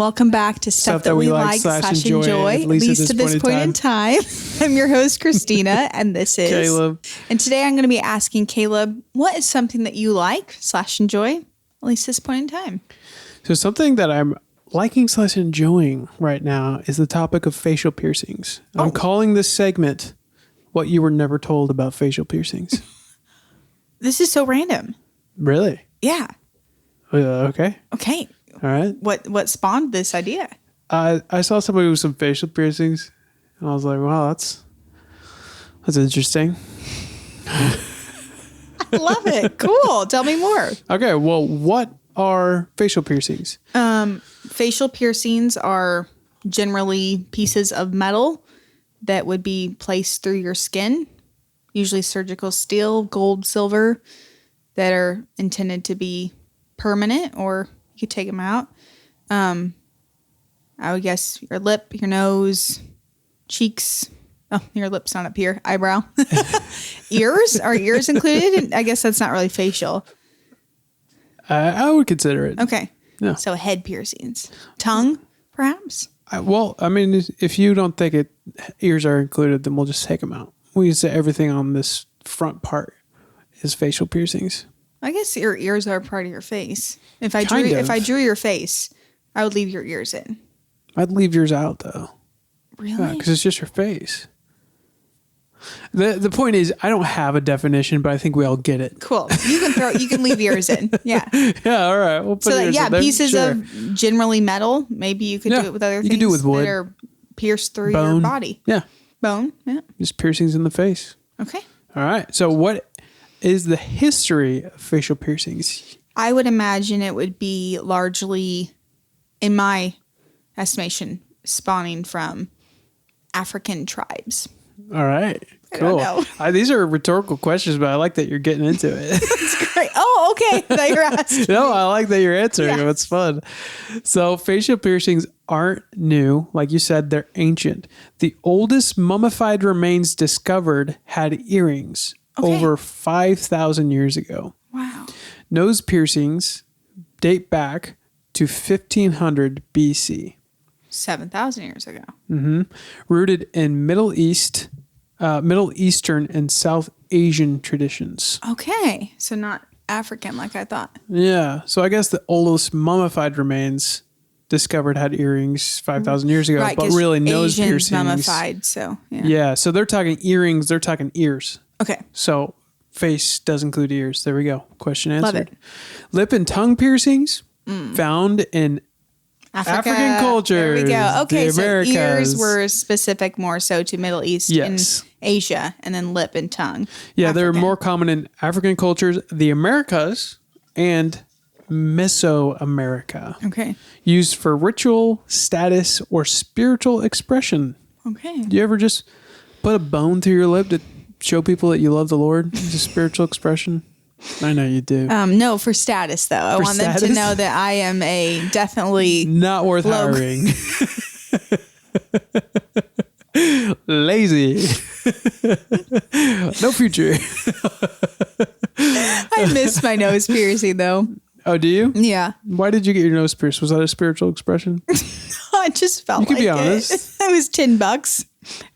welcome back to Stuff That We Like slash Enjoy, at least to this point in time. I'm your host, Christina, and this is Caleb. And today I'm going to be asking Caleb, what is something that you like slash enjoy, at least this point in time? So something that I'm liking slash enjoying right now is the topic of facial piercings. I'm calling this segment What You Were Never Told About Facial Piercings. This is so random. Really? Yeah. Okay. Okay. All right. What spawned this idea? I saw somebody with some facial piercings, and I was like, wow, that's interesting. I love it. Cool. Tell me more. Okay. Well, what are facial piercings? Facial piercings are generally pieces of metal that would be placed through your skin, usually surgical steel, gold, silver, that are intended to be permanent, or you could take them out. I would guess your lip, your nose, cheeks. Oh, your lip's not up here. Eyebrow. Ears? Are ears included? I guess that's not really facial. I would consider it. Okay. Yeah. So head piercings. Tongue, perhaps? If you don't think ears are included, then we'll just take them out. We can say everything on this front part is facial piercings. I guess your ears are part of your face. If I drew your face, I would leave your ears in. I'd leave yours out though. Really? Because it's just your face. The point is, I don't have a definition, but I think we all get it. Cool. You can leave ears in. Yeah. Yeah. All right. We'll put ears in there. Pieces of generally metal. Maybe you could do it with other things. You can do it with wood. That are pierced through your body. Yeah. Bone. Yeah. Just piercings in the face. Okay. All right. So what is the history of facial piercings? I would imagine it would be largely, in my estimation, spawning from African tribes. All right. Cool. I don't know. These are rhetorical questions, but I like that you're getting into it. That's great. Oh, okay. That you're asking. No, I like that you're answering. Yeah. It's fun. So facial piercings aren't new. Like you said, they're ancient. The oldest mummified remains discovered had earrings over 5,000 years ago. Wow. Nose piercings date back to 1500 BC. 7,000 years ago. Mm-hmm. Rooted in Middle Eastern and South Asian traditions. Okay. So not African like I thought. Yeah. So I guess the oldest mummified remains discovered had earrings 5,000 years ago, right, but really nose Asians piercings. Mummified, so yeah. So they're talking earrings, they're talking ears. Okay. So face does include ears. There we go. Question answered. Love it. Lip and tongue piercings found in African cultures. There we go. Okay, so Americas. ears were specific more so to Middle East and Asia, and then lip and tongue. Yeah, they're more common in African cultures, the Americas, and Mesoamerica. Okay. Used for ritual, status, or spiritual expression. Okay. Do you ever just put a bone through your lip to show people that you love the Lord? It's a spiritual expression. I know you do. No, for status though. I want them to know that I am a definitely not worth hiring. Lazy. No future. I miss my nose piercing though. Oh, do you? Yeah. Why did you get your nose pierced? Was that a spiritual expression? I just felt you can be honest. It was $10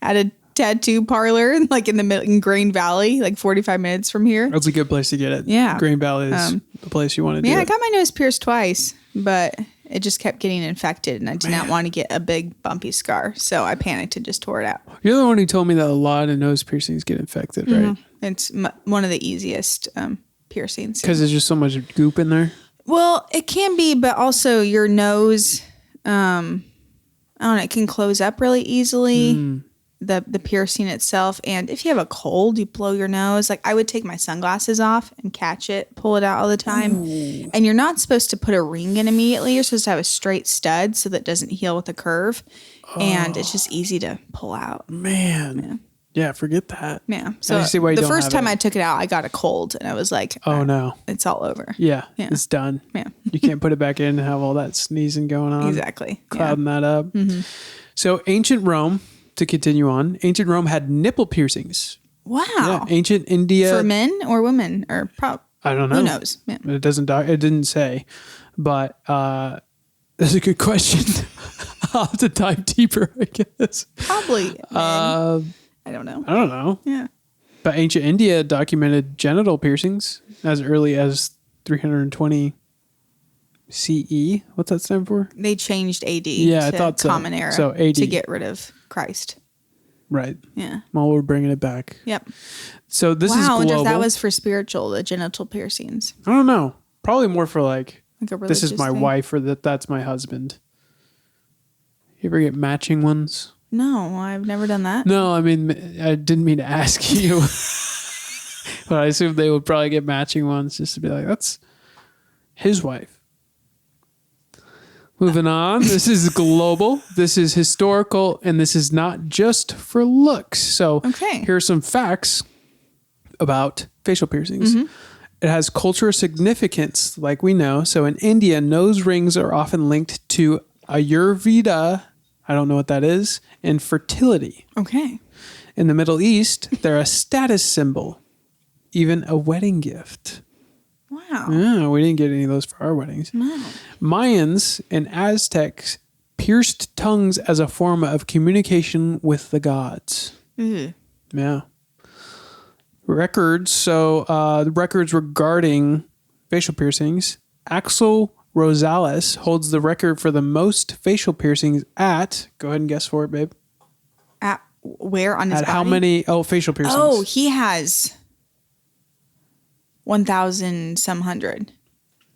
at a tattoo parlor, like in Green Valley, like 45 minutes from here. That's a good place to get it. Yeah. Green Valley is the place you want to do it. I got my nose pierced twice, but it just kept getting infected, and I did not want to get a big bumpy scar, so I panicked and just tore it out. You're the one who told me that a lot of nose piercings get infected, right? It's one of the easiest piercings. Because there's just so much goop in there? Well, it can be, but also your nose, I don't know, it can close up really easily. The piercing itself, and if you have a cold, you blow your nose. Like I would take my sunglasses off and catch it, pull it out all the time. Ooh. And you're not supposed to put a ring in immediately. You're supposed to have a straight stud so that it doesn't heal with a curve. And it's just easy to pull out. Man. Yeah, forget that. Yeah. So the first time I took it out, I got a cold, and I was like, oh no, it's all over. Yeah. It's done. Yeah. You can't put it back in and have all that sneezing going on. Exactly. Clouding that up. Mm-hmm. So ancient Rome, to continue on, ancient Rome had nipple piercings. Wow. Yeah, ancient India. For men or women? Or I don't know. Who knows? Yeah. It didn't say. But That's a good question. I'll have to dive deeper, I guess. Probably. I don't know. I don't know. Yeah. But ancient India documented genital piercings as early as 320 CE. What's that stand for? They changed AD Yeah, I to thought so. Common Era So AD. to get rid of Christ. Right. Yeah. Well, we're bringing it back. Yep. So this is Wow, I wonder global. if that was for spiritual, the genital piercings. I don't know. Probably more for like, Like a this is religious my thing. wife or that's my husband. You ever get matching ones? No, I've never done that. No, I mean, I didn't mean to ask you. But I assume they would probably get matching ones just to be like, that's his wife. Moving on. This is global. This is historical. And this is not just for looks. So Okay. here are some facts about facial piercings. It has cultural significance, like we know. So in India, nose rings are often linked to Ayurveda. I don't know what that is. And fertility. Okay. In the Middle East, they're a status symbol, even a wedding gift. Wow. Yeah, we didn't get any of those for our weddings. No. Mayans and Aztecs pierced tongues as a form of communication with the gods. Ew. Yeah. Records. So the records regarding facial piercings. Axel Rosales holds the record for the most facial piercings at, go ahead and guess for it, babe. At where on his At body? how many? Oh, facial piercings. Oh, he has 1,000 some hundred.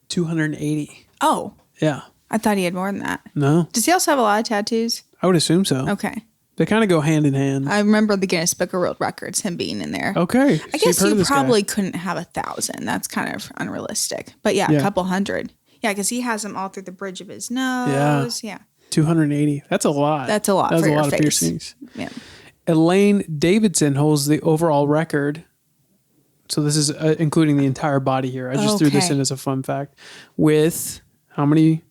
280. Oh, Yeah. I thought he had more than that. No, Does he also have a lot of tattoos? I would assume so. Okay. They kind of go hand in hand. I remember the Guinness Book of World Records, him being in there. Okay. I guess he probably couldn't have 1,000. That's kind of unrealistic. But yeah, Yeah. a couple hundred. Yeah, because he has them all through the bridge of his nose. Yeah. 280. That's a lot. That's a lot That's for a your lot face. of piercings. Yeah. Elaine Davidson holds the overall record. So this is including the entire body here. I just threw this Okay. in as a fun fact. With how many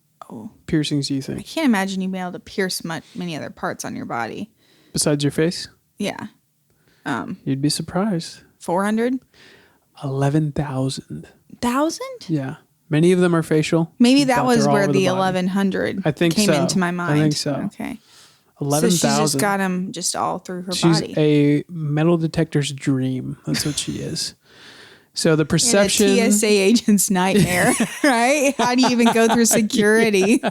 piercings do you I think? can't imagine you being able to pierce many other parts on your body. Besides your face? Yeah. You'd be surprised. 400? 11,000. 1,000? Yeah. Many of them are facial. Maybe that but was they're all where over the body. 1,100 I think came so. into my I mind. think so. Okay. So 11,000. she's just got them just all through her She's body. a metal detector's dream. That's what she is. So the And perception. a TSA agent's nightmare, right? How do you even go through security?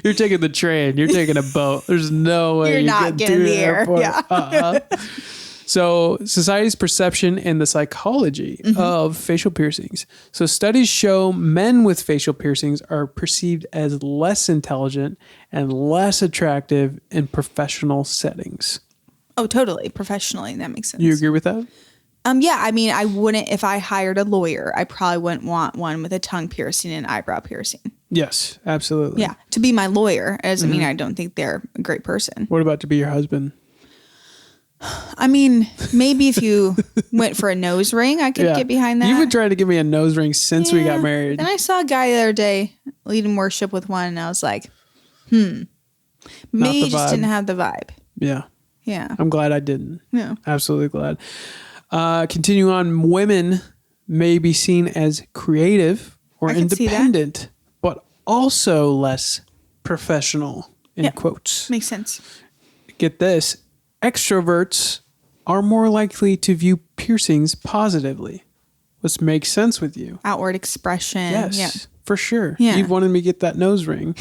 You're taking the train. You're taking a boat. There's no way You're not getting through the air. airport. Yeah. So society's perception and the psychology of facial piercings. So studies show men with facial piercings are perceived as less intelligent and less attractive in professional settings. Oh, totally. Professionally, that makes sense. You agree with that? Yeah, I mean, I wouldn't, if I hired a lawyer, I probably wouldn't want one with a tongue piercing and eyebrow piercing. Yes, absolutely. Yeah, to be my lawyer doesn't mean I don't think they're a great person. What about to be your husband? I mean, maybe if you went for a nose ring, I could get behind that. You've been trying to give me a nose ring since we got Yeah. married. Then I saw a guy the other day leading worship with one, and I was like, maybe the he just vibe. didn't have the vibe. Yeah. Yeah. I'm glad I didn't. Yeah. Absolutely glad. Continue on. Women may be seen as creative or I can see that. independent, but also less professional, in Yeah. quotes. Makes sense. Get this. Extroverts are more likely to view piercings positively, which makes sense with you. Outward expression. Yes, Yeah. for sure. Yeah. You've wanted me to get that nose ring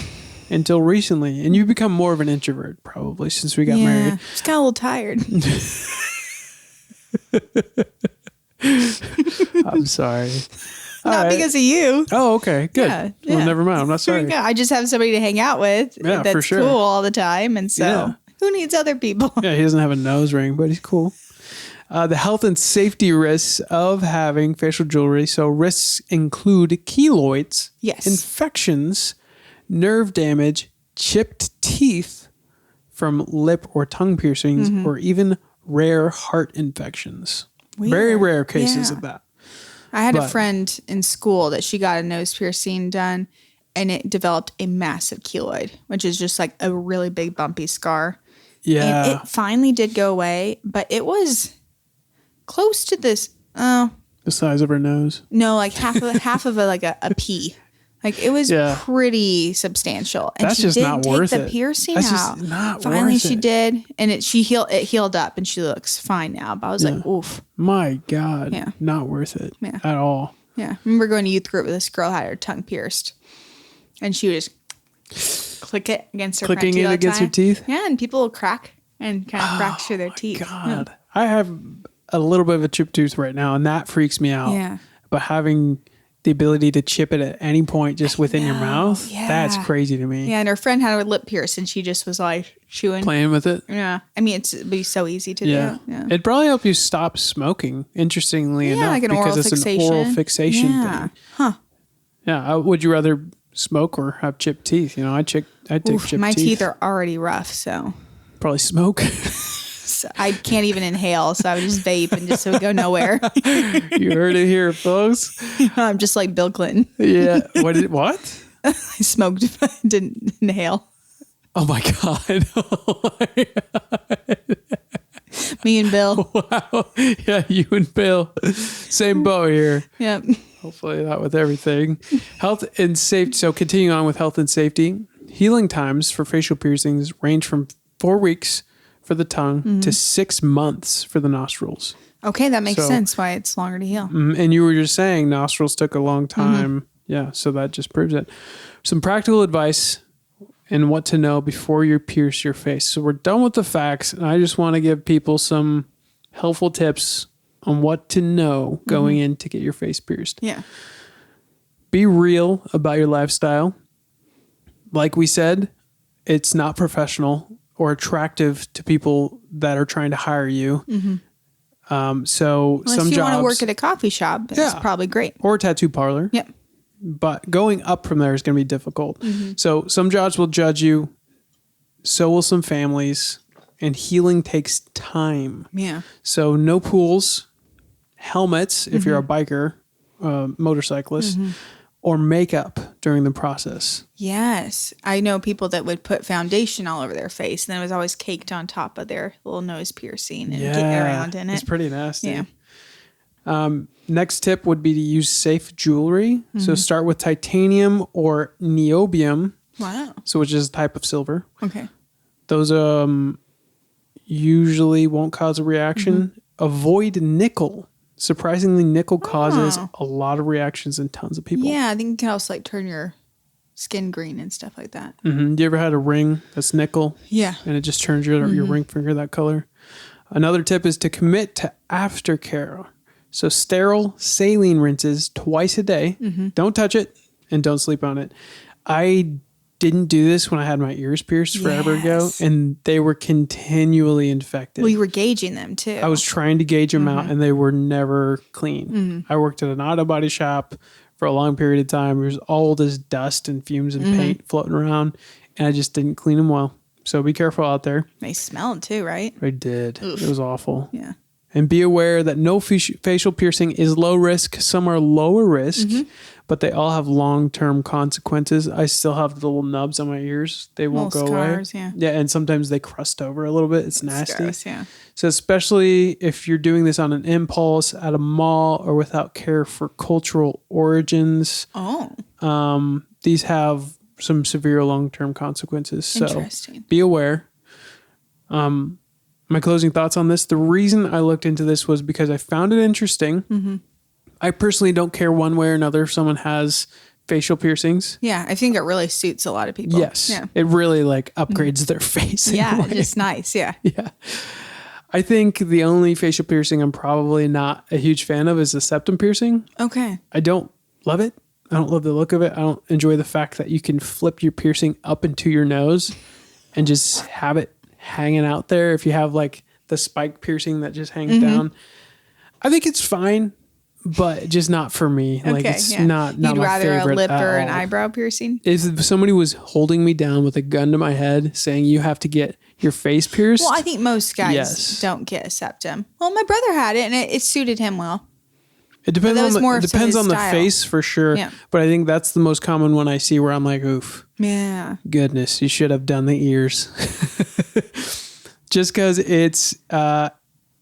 until recently, and you've become more of an introvert probably since we got married. Just got a little tired. I'm sorry. All Not right. because of you. Oh, okay, good. Yeah, Well, yeah. never mind. I'm not There you sorry. go. I just have somebody to hang out with Yeah, that's for sure. cool all the time. And so Yeah. who needs other people? Yeah, he doesn't have a nose ring, but he's cool. The health and safety risks of having facial jewelry. So risks include keloids, Yes. infections, nerve damage, chipped teeth from lip or tongue piercings, Mm-hmm. or even rare heart infections. Very Weird. rare cases Yeah. of that. I had a But- friend in school that she got a nose piercing done and it developed a massive keloid, which is just like a really big bumpy scar. Yeah. And it finally did go away, but it was close to this. The size of her nose. No, like half of a pea. Like it was Yeah. pretty substantial, and That's she just didn't not take worth the it. piercing That's out. just not Finally, worth she it. did, and it healed up, and she looks fine now. But I was like, oof, My God. Yeah. Not worth it Yeah. at all. yeah. I remember going to youth group with this girl had her tongue pierced, and she would just click it against her front Clicking teeth it all the against her time. teeth? Yeah, and people will crack and kind of fracture their teeth. God. I have a little bit of a chipped tooth right now, and that freaks me out. Yeah. But having the ability to chip it at any point just within your know, mouth, yeah. that's crazy to me. Yeah, and her friend had her lip pierced, and she just was like chewing. Playing with it. Yeah, I mean it'd be so easy to Yeah. do. Yeah, It'd probably help you stop smoking, interestingly enough, like an because oral it's fixation. an oral fixation Yeah, thing. Yeah. Would you rather smoke or have chipped teeth? You know, I'd take Oof, chipped my teeth. teeth are already rough, so Probably smoke. I can't even inhale. So I would just vape and just would go nowhere. You heard it here, folks. I'm just like Bill Clinton. Yeah. What? I smoked, but didn't inhale. Oh my God. Me and Bill. Wow. Yeah, you and Bill. Same boat here. Yep. Hopefully not with everything. Health and safety. So continuing on with health and safety, healing times for facial piercings range from 4 weeks for the tongue to 6 months for the nostrils. Okay, that makes So- sense why it's longer to heal. And you were just saying nostrils took a long time. Yeah, so that just proves it. Some practical advice and what to know before you pierce your face. So we're done with the facts, and I just want to give people some helpful tips on what to know going in to get your face pierced. Yeah. Be real about your lifestyle. Like we said, it's not professional or attractive to people that are trying to hire you. So Unless some you jobs want to work at a coffee shop, it's Yeah. probably great. or a tattoo parlor. Yep. But going up from there is going to be difficult. So some jobs will judge you. So will some families. And healing takes time. Yeah. So no pools, helmets if you're a biker, motorcyclist, or makeup during the process. Yes. I know people that would put foundation all over their face, and then it was always caked on top of their little nose piercing and getting around in It's it. pretty nasty. Yeah. Next tip would be to use safe jewelry. So start with titanium or niobium, Wow. so which is a type of silver. Okay. Those usually won't cause a reaction. Avoid nickel. Surprisingly, nickel causes a lot of reactions in tons of people. Yeah, I think it can also like turn your skin green and stuff like that. You ever had a ring that's nickel Yeah. and it just turns your ring finger that color? Another tip is to commit to aftercare. So sterile saline rinses twice a day. Don't touch it and don't sleep on it. I didn't do this when I had my ears pierced forever ago, Yes. and they were continually infected. Well, you were gauging them too. I was trying to gauge them out, and they were never clean. I worked at an auto body shop for a long period of time. It was all this dust and fumes and paint floating around, and I just didn't clean them well. So be careful out there. They smelled too, right? I did. It was awful. Yeah. And be aware that no facial piercing is low risk. Some are lower risk, but they all have long-term consequences. I still have the little nubs on my ears. They won't Little go scars, away. yeah. Yeah, and sometimes they crust over a little bit. It's nasty. Gross, yeah. So especially if you're doing this on an impulse at a mall or without care for cultural origins, Oh, these have some severe long-term consequences. So interesting. be aware. My closing thoughts on this. The reason I looked into this was because I found it interesting. I personally don't care one way or another if someone has facial piercings. Yeah, I think it really suits a lot of people. Yes. Yeah. It really like upgrades their face. in a Yeah, way. just nice. Yeah. Yeah. I think the only facial piercing I'm probably not a huge fan of is the septum piercing. Okay. I don't love it. I don't love the look of it. I don't enjoy the fact that you can flip your piercing up into your nose and just have it hanging out there. If you have like the spike piercing that just hangs down, I think it's fine, but just not for me. Like Okay. it's Yeah. not You'd my rather a favorite lip at or an all. eyebrow piercing? If somebody was holding me down with a gun to my head saying you have to get your face pierced, Well, I think most guys Yes. don't get a septum. Well, my brother had it, and it suited him well. it depends that on was the, more it so depends his on the style. face for sure. Yeah. But I think that's the most common one I see where I'm like, oof, Yeah. goodness, you should have done the ears. Just because it's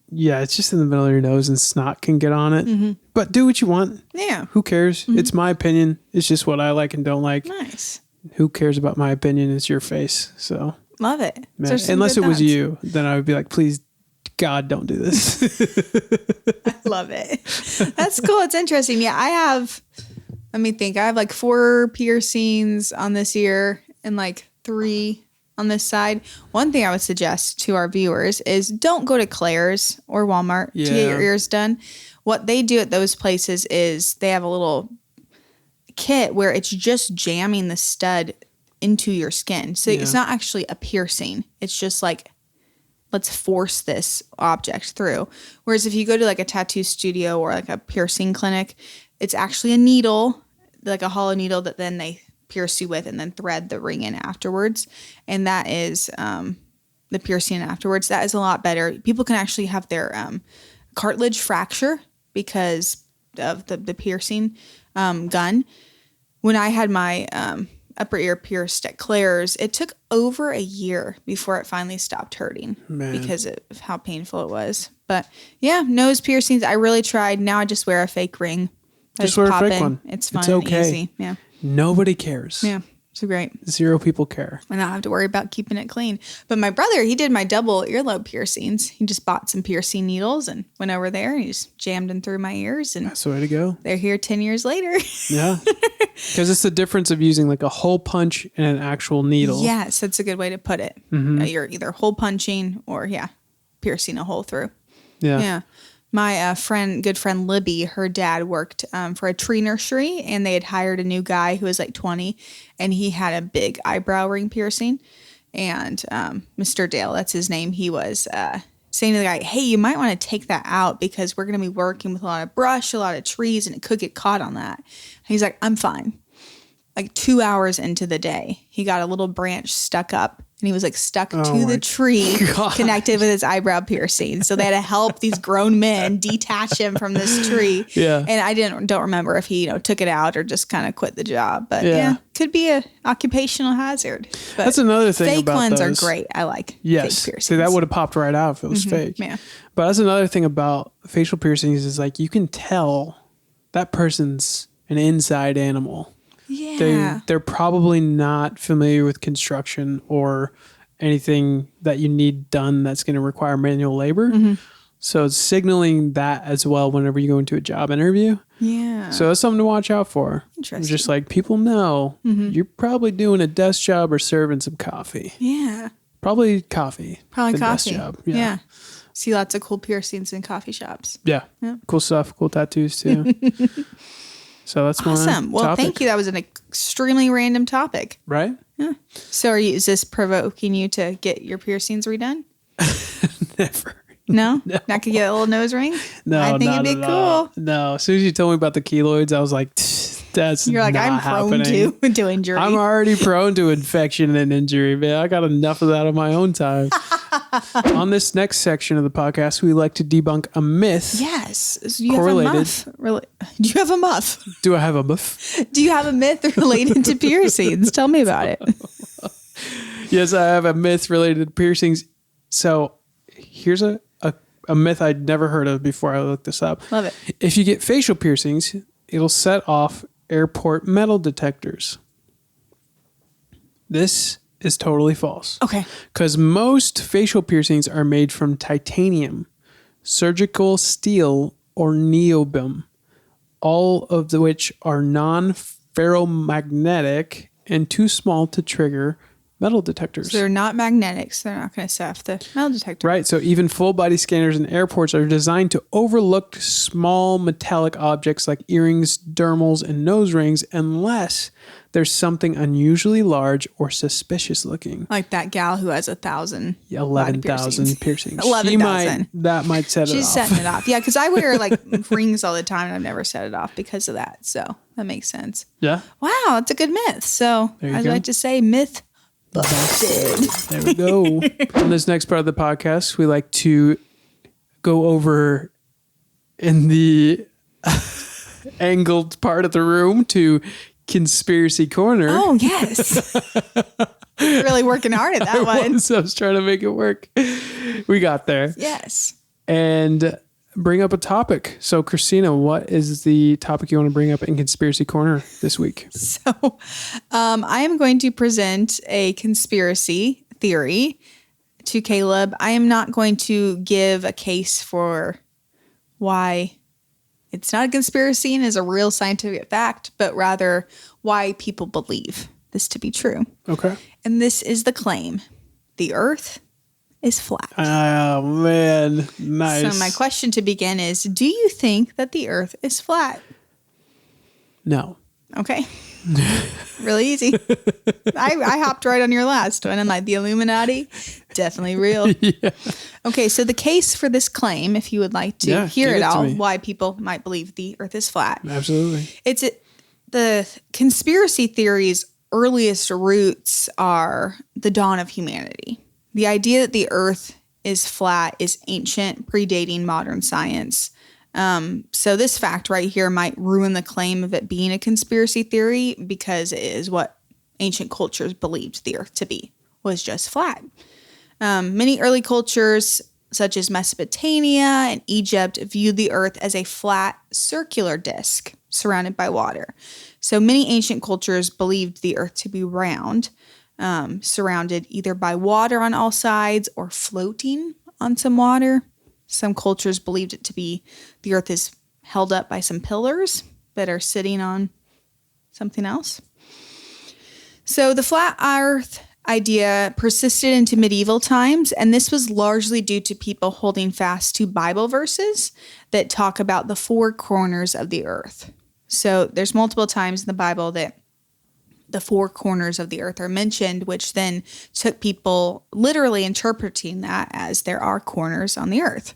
yeah, it's just in the middle of your nose and snot can get on it. But do what you want. Yeah. Who cares? It's my opinion. It's just what I like and don't like. Nice. Who cares about my opinion? It's your face. So, Love it. man, There's some unless it good was thoughts. you, then I would be like, please, God, don't do this. Love it. That's cool. It's interesting. Yeah, let me think. I have like 4 piercings on this ear and like 3 on this side. One thing I would suggest to our viewers is don't go to Claire's or Walmart to get your ears done. What they do at those places is they have a little kit where it's just jamming the stud into your skin. So it's not actually a piercing. It's just like, let's force this object through. Whereas if you go to like a tattoo studio or like a piercing clinic, it's actually a needle, like a hollow needle that then they pierce you with and then thread the ring in afterwards. And that is the piercing afterwards. That is a lot better. People can actually have their cartilage fracture because of the piercing gun. When I had my upper ear pierced at Claire's, it took over a year before it finally stopped hurting because of how painful it was. But yeah, nose piercings, I really tried. Now I just wear a fake ring. Just wear a fake one. It's fun It's okay. and easy. Yeah. Nobody cares. Yeah. It's great. 0 people care. And I don't have to worry about keeping it clean. But my brother, he did my double earlobe piercings. He just bought some piercing needles and went over there and he just jammed them through my ears. And That's the way to go. they're here 10 years later. Yeah. Because it's the difference of using like a hole punch and an actual needle. Yes, that's a good way to put it. You're either hole punching or, piercing a hole through. Yeah. Yeah. My good friend Libby, her dad worked for a tree nursery and they had hired a new guy who was like 20 and he had a big eyebrow ring piercing. And Mr. Dale, that's his name, he was saying to the guy, hey, you might want to take that out because we're going to be working with a lot of brush, a lot of trees, and it could get caught on that. And he's like, I'm fine. Like 2 hours into the day, he got a little branch stuck up and he was like stuck to the tree connected with his eyebrow piercing. So they had to help these grown men detach him from this tree. Yeah. And I don't remember if he, took it out or just kind of quit the job. But could be a occupational hazard. But that's another thing fake about ones those. are great. I like fake piercings. See, that would have popped right out if it was fake. Yeah. But that's another thing about facial piercings is like you can tell that person's an inside animal. Yeah. They're probably not familiar with construction or anything that you need done that's going to require manual labor. So it's signaling that as well whenever you go into a job interview. Yeah. So that's something to watch out for. Interesting. Just like people know you're probably doing a desk job or serving some coffee. Yeah. Probably coffee. Probably the coffee. Desk job. Yeah. See lots of cool piercings in coffee shops. Yeah. Cool stuff. Cool tattoos too. So that's Awesome. Well, topic. thank you. That was an extremely random topic. Right? Yeah. So is this provoking you to get your piercings redone? Never. No? Not to get a little nose ring? No, I think not it'd be at all. cool. No. As soon as you told me about the keloids, I was like, that's You're like, not I'm prone happening. to injury. I'm already prone to infection and injury, man. I got enough of that on my own time. On this next section of the podcast, we like to debunk a myth. Yes. Do you Correlated. have a muff? Do you have a muff? Do I have a myth? Do you have a myth related to piercings? Tell me about it. Yes, I have a myth related to piercings. So here's a myth I'd never heard of before I looked this up. Love it. If you get facial piercings, it'll set off airport metal detectors. This is totally false. Okay. Because most facial piercings are made from titanium, surgical steel, or niobium, all of which are non-ferromagnetic and too small to trigger metal detectors. So they're not magnetics. They're not going to set off the metal detector. Right. So even full body scanners in airports are designed to overlook small metallic objects like earrings, dermals, and nose rings unless there's something unusually large or suspicious looking. Like that gal who has 1,000. 11,000 piercings. 11,000. That might set it off. She's setting it off. Yeah, because I wear like rings all the time and I've never set it off because of that. So that makes sense. Yeah. Wow, it's a good myth. So There you I'd go. like to say myth busted. There we go. On this next part of the podcast, we like to go over in the angled part of the room to Conspiracy Corner. Oh, yes. Really working hard at that one. So I was trying to make it work. We got there. Yes. and bring up a topic. So, Christina, what is the topic you want to bring up in Conspiracy Corner this week? So, I am going to present a conspiracy theory to Caleb. I am not going to give a case for why it's not a conspiracy and is a real scientific fact, but rather why people believe this to be true. Okay. And this is the claim: the Earth is flat. Oh, man. Nice. So my question to begin is, do you think that the Earth is flat? No. Okay. Really easy. I hopped right on your last one. I'm like, the Illuminati, definitely real. Yeah. Okay, so the case for this claim, if you would like to hear it all, why people might believe the Earth is flat. Absolutely. The conspiracy theory's earliest roots are the dawn of humanity. The idea that the Earth is flat is ancient, predating modern science. So this fact right here might ruin the claim of it being a conspiracy theory because it is what ancient cultures believed the Earth to be, was just flat. Many early cultures, such as Mesopotamia and Egypt, viewed the Earth as a flat, circular disk surrounded by water. So many ancient cultures believed the Earth to be round, surrounded either by water on all sides or floating on some water. Some cultures believed it to be the Earth is held up by some pillars that are sitting on something else. So the flat Earth idea persisted into medieval times, and this was largely due to people holding fast to Bible verses that talk about the four corners of the Earth. So there's multiple times in the Bible that the four corners of the Earth are mentioned, which then took people literally interpreting that as there are corners on the Earth.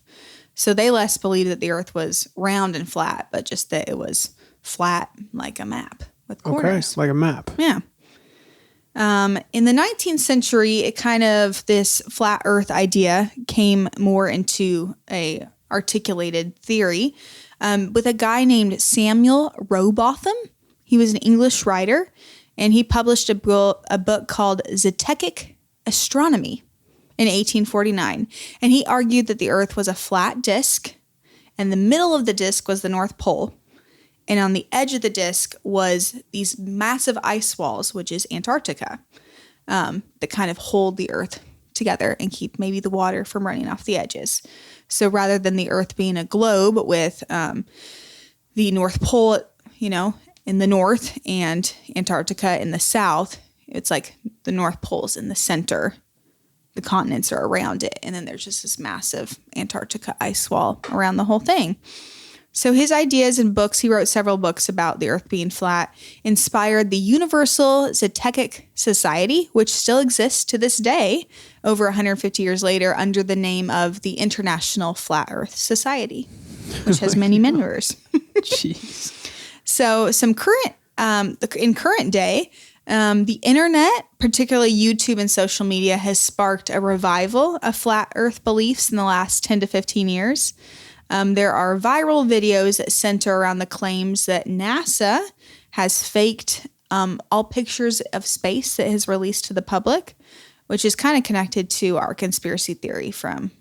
So they less believed that the Earth was round and flat, but just that it was flat like a map with corners. Okay, like a map. Yeah. In the 19th century, this flat Earth idea came more into a articulated theory with a guy named Samuel Rowbotham. He was an English writer, and he published a book called Zetetic Astronomy in 1849. And he argued that the Earth was a flat disk, and the middle of the disk was the North Pole. And on the edge of the disk was these massive ice walls, which is Antarctica, that kind of hold the Earth together and keep maybe the water from running off the edges. So rather than the Earth being a globe with the North Pole, in the north and Antarctica in the south, it's like the North Pole's in the center. The continents are around it. And then there's just this massive Antarctica ice wall around the whole thing. So his ideas and books, he wrote several books about the Earth being flat, inspired the Universal Zetetic Society, which still exists to this day, over 150 years later, under the name of the International Flat Earth Society, which has many members. Jeez. So in current day, the internet, particularly YouTube and social media, has sparked a revival of flat Earth beliefs in the last 10 to 15 years. There are viral videos that center around the claims that NASA has faked all pictures of space that has released to the public, which is kind of connected to our conspiracy theory from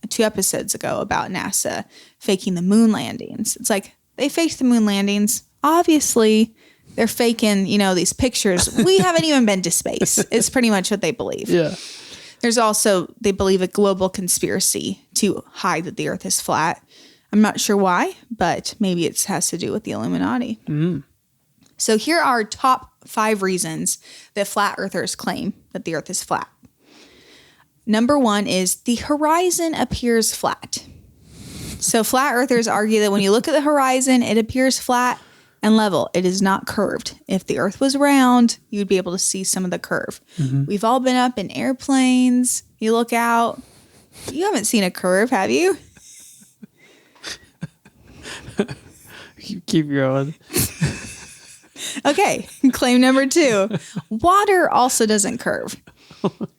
2 episodes ago about NASA faking the moon landings. It's like they faked the moon landings. Obviously, they're faking, these pictures. We haven't even been to space. It's pretty much what they believe. Yeah. There's also, they believe, a global conspiracy to hide that the Earth is flat. I'm not sure why, but maybe it has to do with the Illuminati. Mm. So here are top 5 reasons that flat earthers claim that the Earth is flat. Number 1 is the horizon appears flat. So flat earthers argue that when you look at the horizon, it appears flat and level. It is not curved. If the Earth was round, you'd be able to see some of the curve. Mm-hmm. We've all been up in airplanes. You look out. You haven't seen a curve, have you? Keep going. Okay, claim number 2. Water also doesn't curve.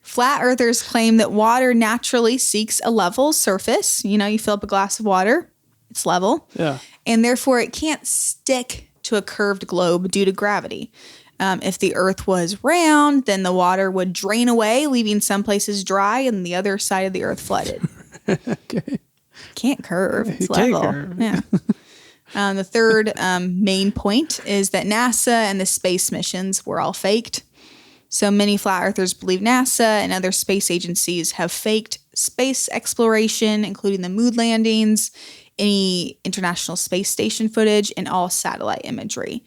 Flat earthers claim that water naturally seeks a level surface. You fill up a glass of water, it's level. Yeah. And therefore it can't stick to a curved globe due to gravity. If the Earth was round, then the water would drain away, leaving some places dry and the other side of the Earth flooded. Okay. Can't curve. It's It can't level. curve. Yeah. The third main point is that NASA and the space missions were all faked. So many flat earthers believe NASA and other space agencies have faked space exploration, including the moon landings, any International Space Station footage, and all satellite imagery,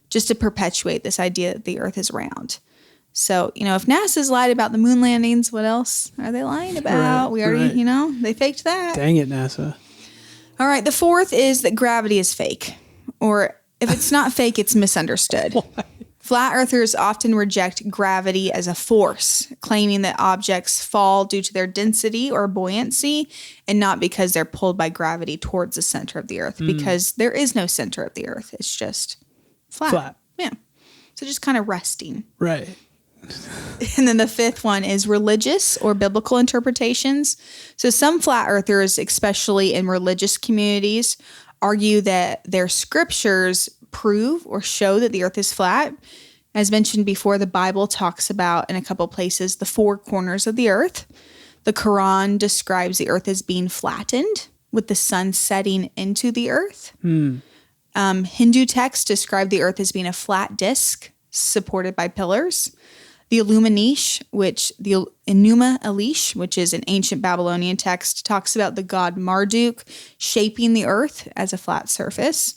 just to perpetuate this idea that the Earth is round. So, if NASA's lied about the moon landings, what else are they lying about? Right, We already, right. they faked that. Dang it, NASA. All right. The fourth is that gravity is fake, or if it's not fake, it's misunderstood. Flat earthers often reject gravity as a force, claiming that objects fall due to their density or buoyancy and not because they're pulled by gravity towards the center of the earth, because there is no center of the earth. It's just flat. Yeah. So just kind of resting. Right. And then the fifth one is religious or biblical interpretations. So some flat earthers, especially in religious communities, argue that their scriptures prove or show that the earth is flat. As mentioned before, the Bible talks about in a couple places the four corners of the earth. The Quran describes the earth as being flattened with the sun setting into the earth. Hindu texts describe the earth as being a flat disk supported by pillars. The Enuma Elish, which is an ancient Babylonian text, talks about the god Marduk shaping the earth as a flat surface.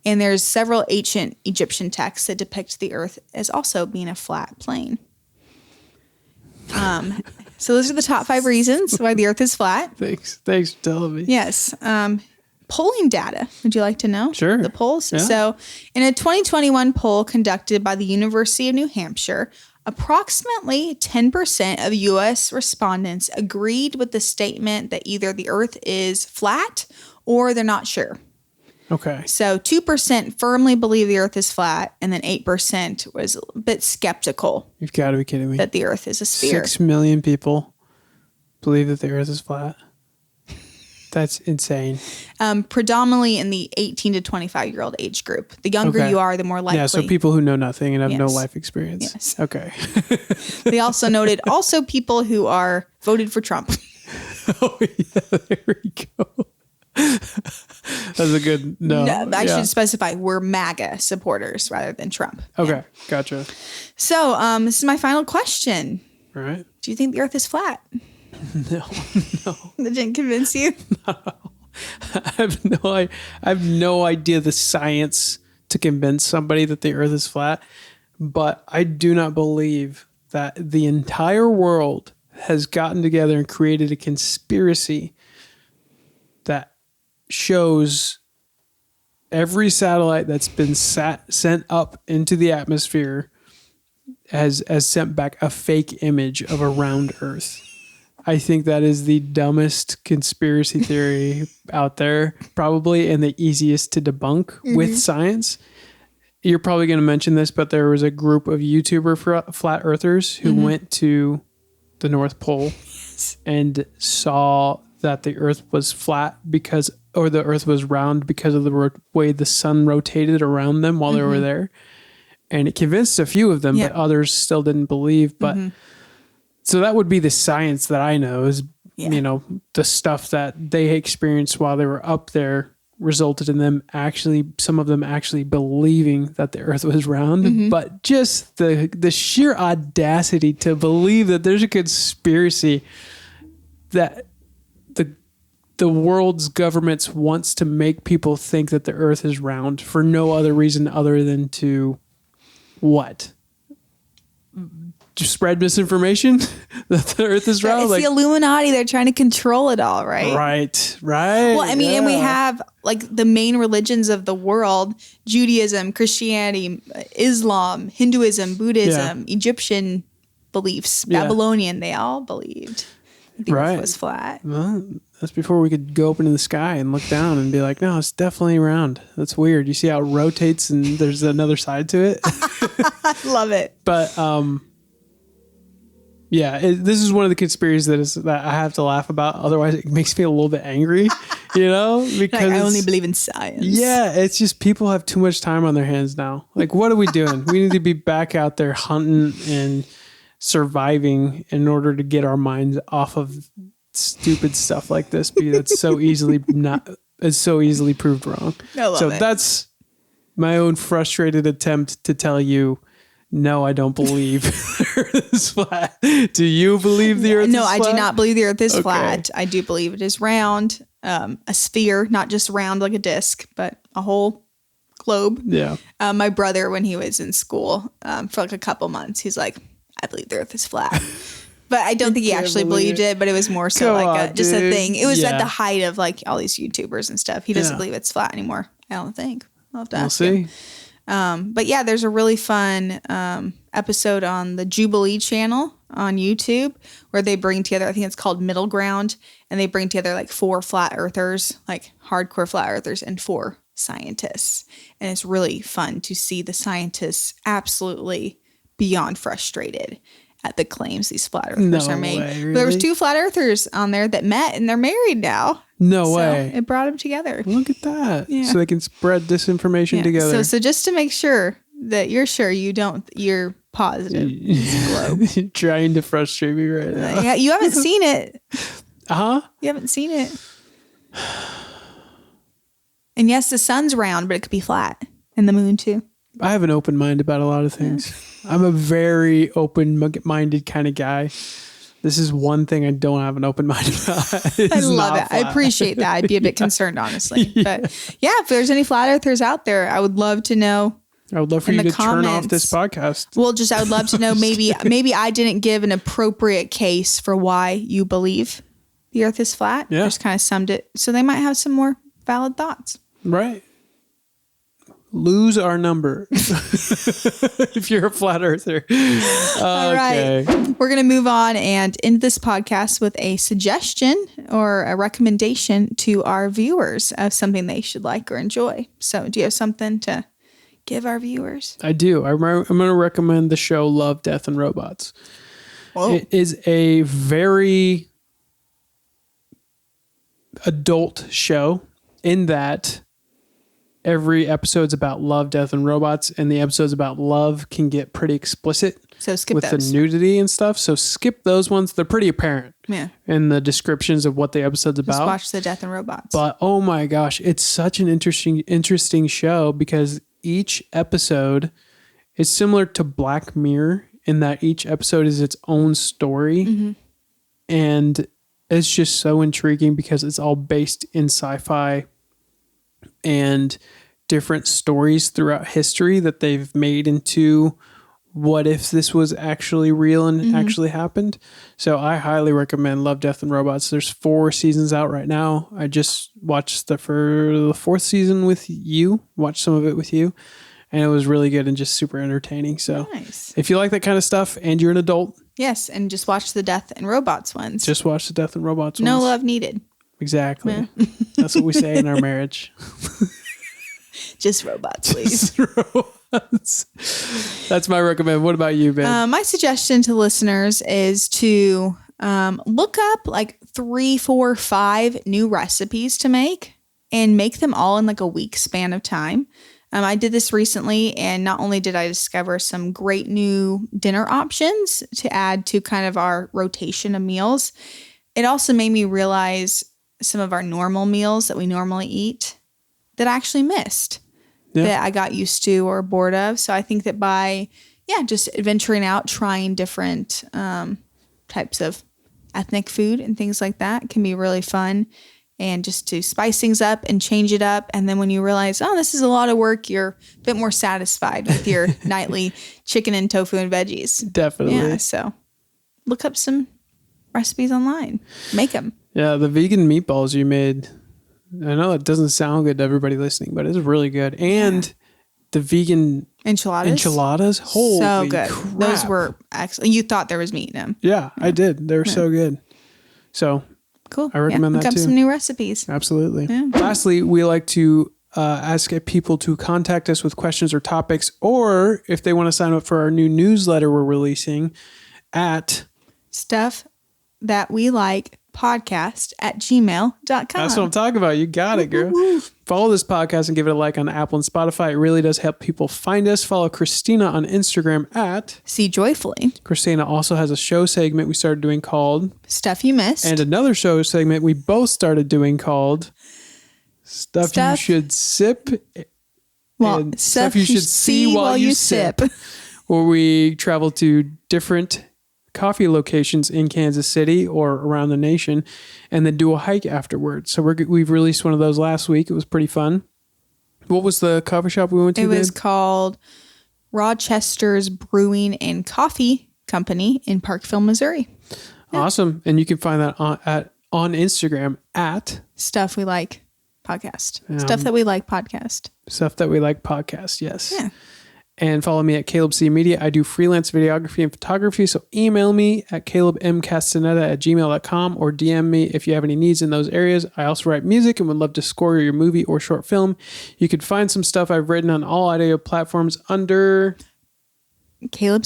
And there's several ancient Egyptian texts that depict the earth as also being a flat plane. So those are the top 5 reasons why the earth is flat. Thanks for telling me. Yes. Polling data. Would you like to know? Sure. The polls? Yeah. So in a 2021 poll conducted by the University of New Hampshire, approximately 10% of U.S. respondents agreed with the statement that either the earth is flat or they're not sure. Okay. So 2% firmly believe the earth is flat, and then 8% was a bit skeptical You've got to be kidding me. that the earth is a sphere. 6 million people believe that the earth is flat. That's insane. Predominantly in the 18 to 25-year-old age group. The younger Okay. you are, the more likely. Yeah, so people who know nothing and have no Yes. life experience. Yes. Okay. They also noted also people who are voted for Trump. Oh, yeah, there we go. That's a good no. I yeah. should specify we're MAGA supporters rather than Trump. Okay, gotcha. So this is my final question. All right. Do you think the earth is flat? No. That didn't convince you? I have no idea the science to convince somebody that the earth is flat, but I do not believe that the entire world has gotten together and created a conspiracy that shows every satellite that's been sent up into the atmosphere has sent back a fake image of a round earth. I think that is the dumbest conspiracy theory out there, probably, and the easiest to debunk with science. You're probably going to mention this, but there was a group of YouTuber flat earthers who went to the North Pole and saw that the earth was flat or the earth was round because of the way the sun rotated around them while they were there. And it convinced a few of them, but others still didn't believe. But so that would be the science that I know is, the stuff that they experienced while they were up there resulted in them some of them actually believing that the earth was round. But just the sheer audacity to believe that there's a conspiracy that the world's governments wants to make people think that the earth is round for no other reason other than to what? Just spread misinformation that the earth is round? It's the Illuminati. They're trying to control it all, right? Right. Well, I mean, and we have like the main religions of the world: Judaism, Christianity, Islam, Hinduism, Buddhism, Egyptian beliefs, Babylonian. They all believed the earth was flat. Well, that's before we could go up into the sky and look down and be like, no, it's definitely round. That's weird. You see how it rotates and there's another side to it? I love it. But this is one of the conspiracies that I have to laugh about. Otherwise, it makes me a little bit angry, because Like, I only believe in science. Yeah, it's just people have too much time on their hands now. Like, what are we doing? We need to be back out there hunting and surviving in order to get our minds off of stupid stuff like this because it's so easily proved wrong. I love So it. that's my own frustrated attempt to tell you, no, I don't believe the Earth is flat. Do you believe the Earth is No, flat? I do not believe the Earth is Okay. flat. I do believe it is round, a sphere, not just round like a disc, but a whole globe. Yeah. My brother, when he was in school for like a couple months, he's like, I believe the Earth is flat. But I don't think he can't actually believe believed it, but it was more so Come like on, just a dude. thing. It was Yeah. at the height of like all these YouTubers and stuff. He doesn't Yeah. believe it's flat anymore. I don't think. I'll have to We'll ask him. see. But yeah, there's a really fun episode on the Jubilee channel on YouTube where they bring together, I think it's called Middle Ground, and they bring together like 4 flat earthers, like hardcore flat earthers, and 4 scientists. And it's really fun to see the scientists absolutely beyond frustrated at the claims these flat earthers No are made. way, There was really? 2 flat earthers on there that met and they're married now. No So way. it brought them together. Look at that. Yeah. So they can spread disinformation Yeah. together. So just to make sure that you're sure you're positive. You're trying to frustrate me right now. Yeah, you haven't seen it. Uh-huh. You haven't seen it. And yes, the sun's round, but it could be flat. And the moon too. I have an open mind about a lot of things. I'm a very open-minded kind of guy. This is one thing I don't have an open mind about. I love it. I appreciate that. I'd be a bit concerned, honestly. But yeah, if there's any flat earthers out there, I would love to know. I would love for in you the to turn off comments. this podcast. Well, I would love to know maybe I didn't give an appropriate case for why you believe the earth is flat. Yeah. Just kind of summed it. So they might have some more valid thoughts. Right. Lose our number if you're a flat earther. All Okay. right. We're going to move on and end this podcast with a suggestion or a recommendation to our viewers of something they should like or enjoy. So do you have something to give our viewers? I do. I'm going to recommend the show Love, Death, and Robots. Whoa. It is a very adult show in that every episode's about love, death, and robots, and the episodes about love can get pretty explicit So skip with those. the nudity and stuff. So skip those ones. They're pretty apparent Yeah. in the descriptions of what the episode's Just about. watch the Death and Robots. But oh my gosh, it's such an interesting show because each episode is similar to Black Mirror in that each episode is its own story. And it's just so intriguing because it's all based in sci-fi and different stories throughout history that they've made into what if this was actually real and actually happened. So I highly recommend Love, Death, and Robots. There's 4 seasons out right now. I just watched the 4th season with you, watched some of it with you, and it was really good and just super entertaining. So Nice. if you like that kind of stuff and you're an adult, Yes, and just watch the Death and Robots ones. just watch the Death and Robots no ones. love needed. Exactly. That's what we say in our marriage. Just robots, please. That's my recommend. What about you, Ben? My suggestion to listeners is to look up like 3, 4, 5 new recipes to make and make them all in like a week span of time. I did this recently, and not only did I discover some great new dinner options to add to kind of our rotation of meals, it also made me realize some of our normal meals that we normally eat that I actually missed, that I got used to or bored of. So I think that by just venturing out, trying different types of ethnic food and things like that can be really fun. And just to spice things up and change it up. And then when you realize, oh, this is a lot of work, you're a bit more satisfied with your nightly chicken and tofu and veggies. Definitely. Yeah, so look up some recipes online. Make them. Yeah, the vegan meatballs you made, I know it doesn't sound good to everybody listening, but it's really good. And the vegan enchiladas, holy so good. crap. Those were excellent. You thought there was meat in them. Yeah, I did. They were so good. So Cool. I recommend look that up too. some new recipes. Absolutely. Lastly, we like to ask people to contact us with questions or topics, or if they want to sign up for our new newsletter we're releasing at Stuff that we like podcast@gmail.com. That's what I'm talking about. You got it, girl. follow this podcast and give it a like on Apple and Spotify. It really does help people find us. Follow Christina on Instagram at See Joyfully. Christina also has a show segment we started doing called Stuff You Missed. and another show segment we both started doing called Stuff You Should Sip. Well, and Stuff You Should See While You Sip, where we travel to different coffee locations in Kansas City or around the nation and then do a hike afterwards. So we've released one of those last week. It was pretty fun. What was the coffee shop we went to? It was called Rochester's Brewing and Coffee Company in Parkville, Missouri. Awesome. And you can find that on Instagram at Stuff We Like Podcast. Stuff That We Like Podcast. Stuff That We Like Podcast. Yes. Yeah. And follow me at Caleb C Media. I do freelance videography and photography. So email me at calebmcastaneda@gmail.com or DM me if you have any needs in those areas. I also write music and would love to score your movie or short film. You can find some stuff I've written on all audio platforms under Caleb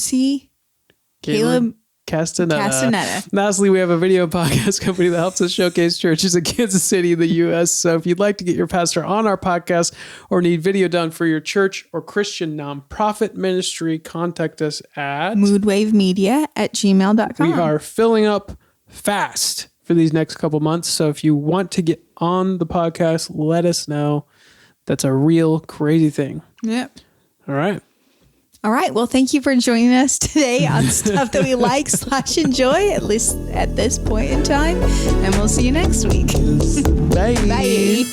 Castaneda. Lastly, we have a video podcast company that helps us showcase churches in Kansas City in the U.S. So if you'd like to get your pastor on our podcast or need video done for your church or Christian nonprofit ministry, contact us at moodwavemedia@gmail.com. We are filling up fast for these next couple months. So if you want to get on the podcast, let us know. That's a real crazy thing. Yep. All right. All right. Well, thank you for joining us today on Stuff That We Like / Enjoy, at least at this point in time. And we'll see you next week. Bye. Bye.